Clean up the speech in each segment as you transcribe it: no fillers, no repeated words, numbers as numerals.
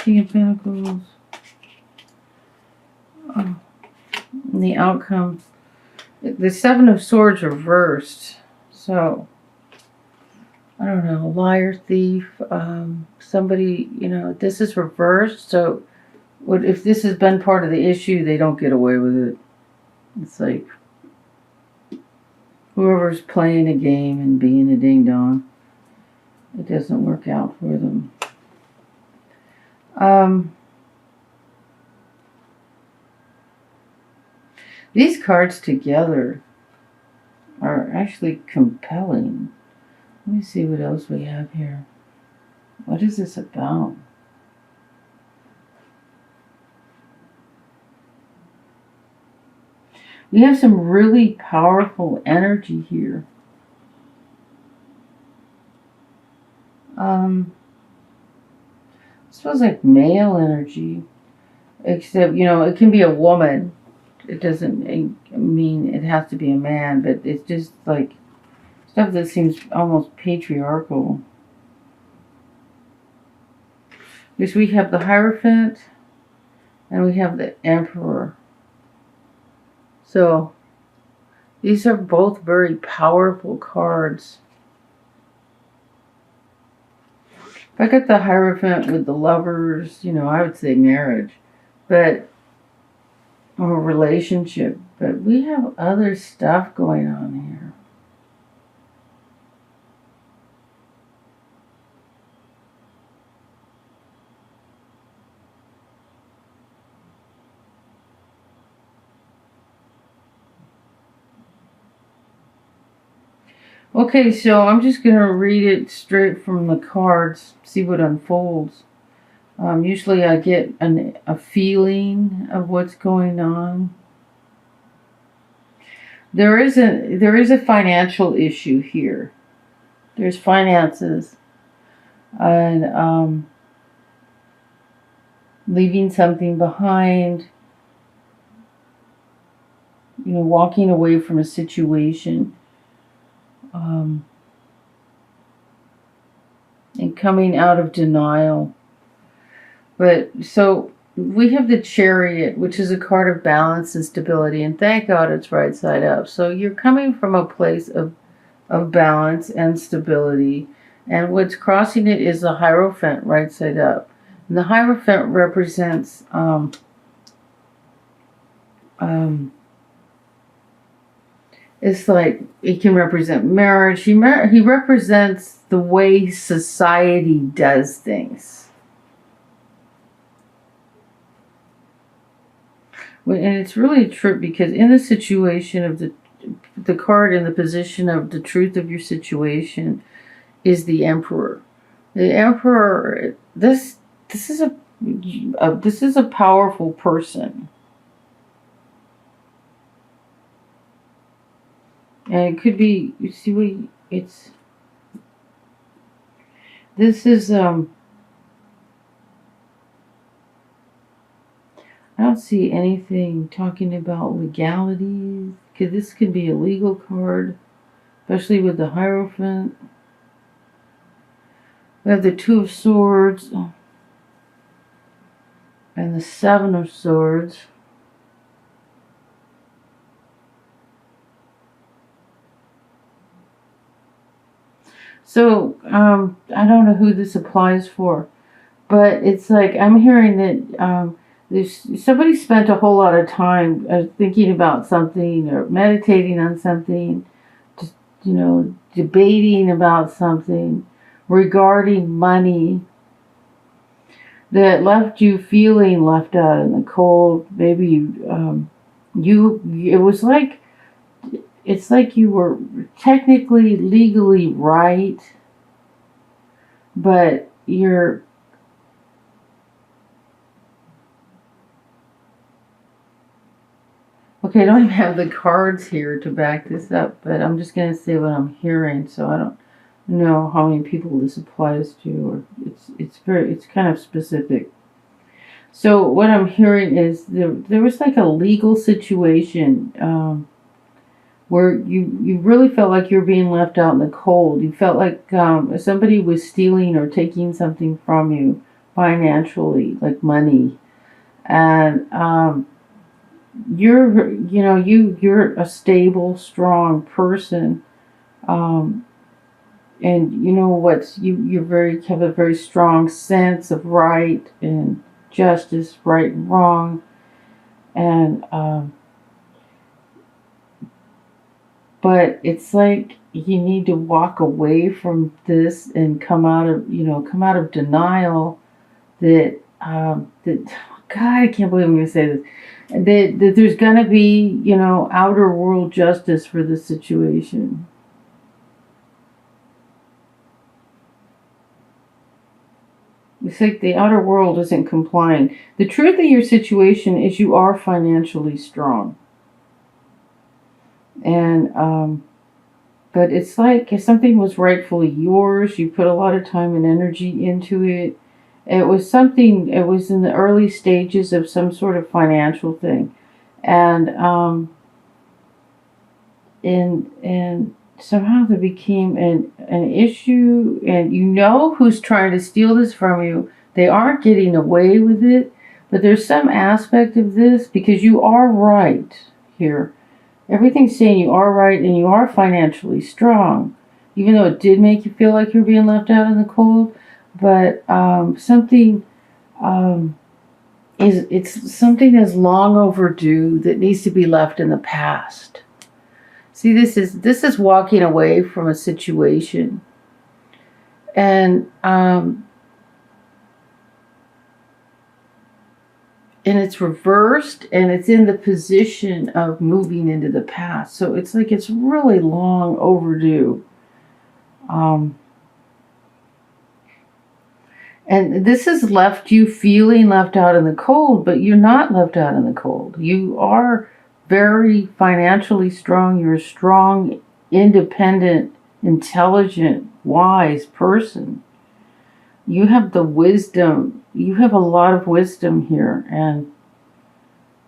King of Pentacles. Oh, and the outcome. The Seven of Swords reversed. So, I don't know, liar, thief, somebody, this is reversed. So, if this has been part of the issue, they don't get away with it. It's like whoever's playing a game and being a ding-dong, it doesn't work out for them. These cards together are actually compelling. Let me see what else we have here. What is this about? We have some really powerful energy here. This feels like male energy, except, it can be a woman. It doesn't mean it has to be a man, but it's just like stuff that seems almost patriarchal. Because we have the Hierophant and we have the Emperor. So these are both very powerful cards. If I got the Hierophant with the Lovers, I would say marriage, or relationship. But we have other stuff going on here. Okay, so I'm just going to read it straight from the cards, see what unfolds. Usually I get a feeling of what's going on. There is a financial issue here. There's finances and leaving something behind, walking away from a situation. And coming out of denial. But so we have the Chariot, which is a card of balance and stability, and thank God it's right side up. So you're coming from a place of balance and stability, and what's crossing it is the Hierophant right side up. And the Hierophant represents it's like it can represent marriage. He represents the way society does things. And it's really true because in the situation of the card in the position of the truth of your situation is the Emperor. The Emperor. This is a powerful person. And it could be, you see, this is, I don't see anything talking about legalities. This could be a legal card, especially with the Hierophant. We have the Two of Swords and the Seven of Swords. So, I don't know who this applies for, but it's like I'm hearing that somebody spent a whole lot of time thinking about something or meditating on something, just, debating about something regarding money that left you feeling left out in the cold. Maybe it was like, it's like you were technically, legally right, but you're... Okay, I don't even have the cards here to back this up, but I'm just going to say what I'm hearing, so I don't know how many people this applies to, or it's kind of specific. So what I'm hearing is there was like a legal situation where you really felt like you were being left out in the cold. You felt like somebody was stealing or taking something from you, financially, like money. And you're a stable, strong person. Um, and you know what's you have a very strong sense of right and justice, right and wrong. And but it's like you need to walk away from this and come out of denial that God, I can't believe I'm going to say this, that there's going to be, outer world justice for this situation. It's like the outer world isn't complying. The truth of your situation is you are financially strong. And but it's like if something was rightfully yours, you put a lot of time and energy into it. It was in the early stages of some sort of financial thing. And and somehow there became an issue, and you know who's trying to steal this from you. They aren't getting away with it, but there's some aspect of this because you are right here. Everything's saying you are right and you are financially strong, even though it did make you feel like you're being left out in the cold. But something it's something that's long overdue that needs to be left in the past. See, this is walking away from a situation, and it's reversed, and it's in the position of moving into the past. So it's like it's really long overdue. And this has left you feeling left out in the cold, but you're not left out in the cold. You are very financially strong. You're a strong, independent, intelligent, wise person. You have the wisdom. You have a lot of wisdom here,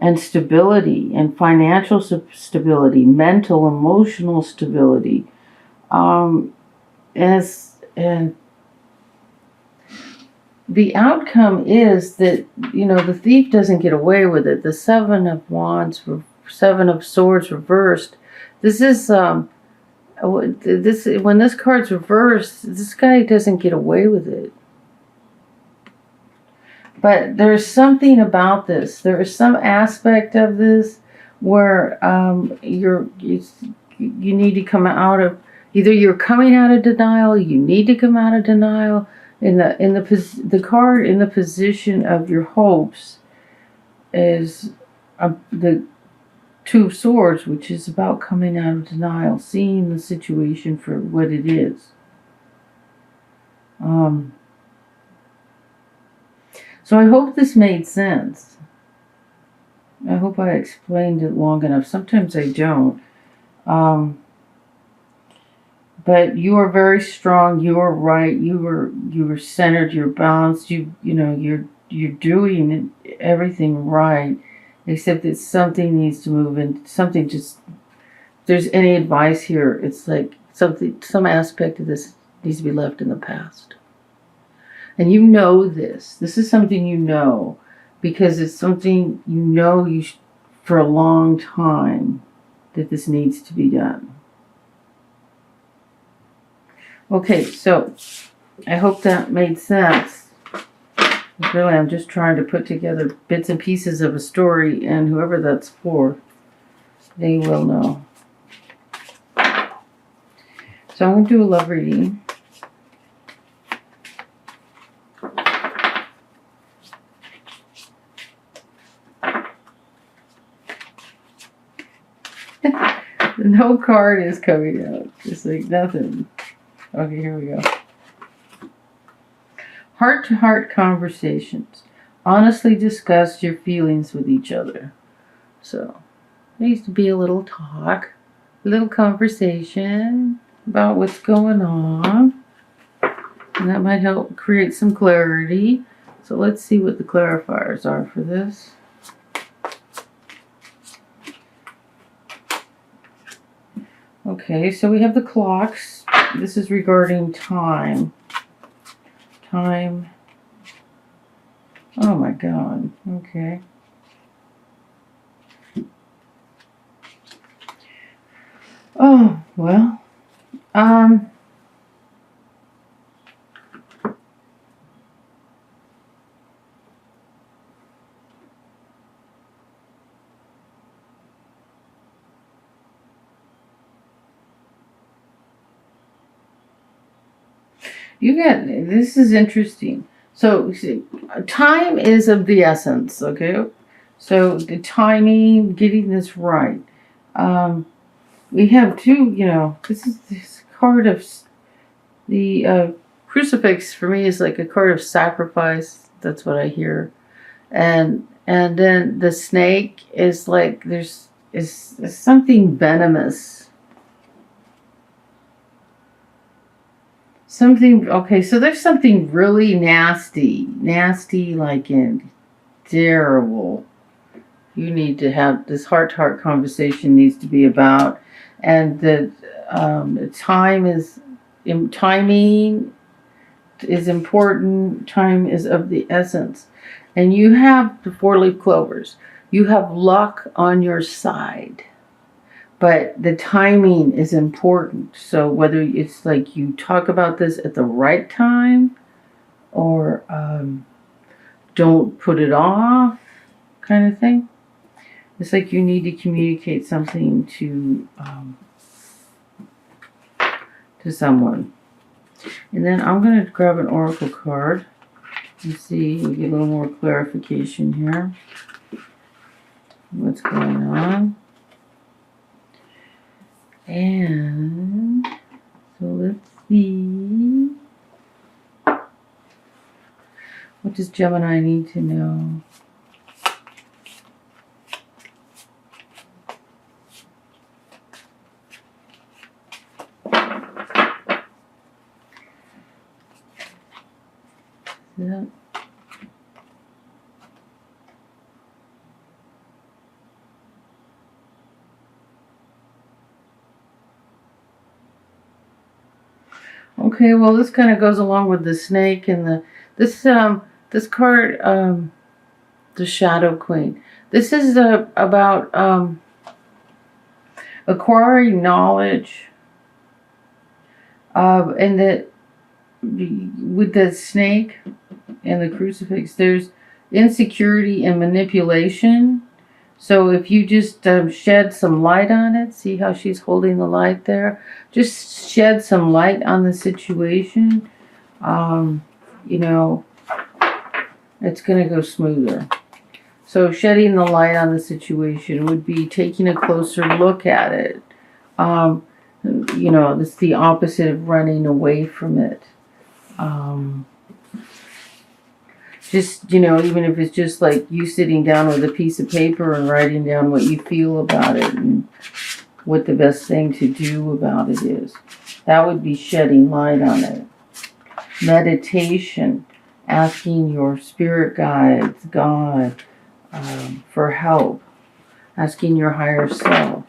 and stability, and financial stability, mental, emotional stability. And the outcome is that the thief doesn't get away with it. The Seven of Wands, Seven of Swords reversed. This is when this card's reversed, this guy doesn't get away with it. But there's something about this. There is some aspect of this where you need to come out of, either you're coming out of denial, you need to come out of denial. The card in the position of your hopes is the Two of Swords, which is about coming out of denial, seeing the situation for what it is. So I hope this made sense. I hope I explained it long enough. Sometimes I don't. But you are very strong. You are right. You are centered. You're balanced. You're doing everything right, except that something needs to move, and something just. If there's any advice here, it's like some aspect of this needs to be left in the past. And you know this. This is something you know, because it's something you know for a long time that this needs to be done. Okay, so I hope that made sense. Really, I'm just trying to put together bits and pieces of a story, and whoever that's for, they will know. So I'm going to do a love reading. No card is coming out. Just like nothing. Okay, here we go. Heart-to-heart conversations. Honestly discuss your feelings with each other. So, there needs to be a little talk, a little conversation about what's going on. And that might help create some clarity. So let's see what the clarifiers are for this. Okay, so we have the clocks. This is regarding time. Time Oh my God. Okay. Oh, well. This is interesting. So, see, time is of the essence, okay? So, the timing, getting this right. Um, we have two, this is this card of the crucifix for me is like a card of sacrifice. That's what I hear. And then the snake is like is something venomous. Something okay, so there's something really nasty like in terrible. You need to have this heart-to-heart conversation needs to be about, and the timing is important. Time is of the essence, and you have the four-leaf clovers. You have luck on your side. But the timing is important. So whether it's like you talk about this at the right time or don't put it off kind of thing. It's like you need to communicate something to someone. And then I'm going to grab an oracle card and see, we get a little more clarification here. What's going on? And so let's see. What does Gemini need to know? Yeah. Okay, well, this kind of goes along with the snake and this card, the Shadow Queen. This is about acquiring knowledge, and that with the snake and the crucifix, there's insecurity and manipulation. So if you just shed some light on it, see how she's holding the light there? Just shed some light on the situation. It's going to go smoother. So shedding the light on the situation would be taking a closer look at it. It's the opposite of running away from it. Even if it's just like you sitting down with a piece of paper and writing down what you feel about it and what the best thing to do about it is. That would be shedding light on it. Meditation, asking your spirit guides, God, for help. Asking your higher self.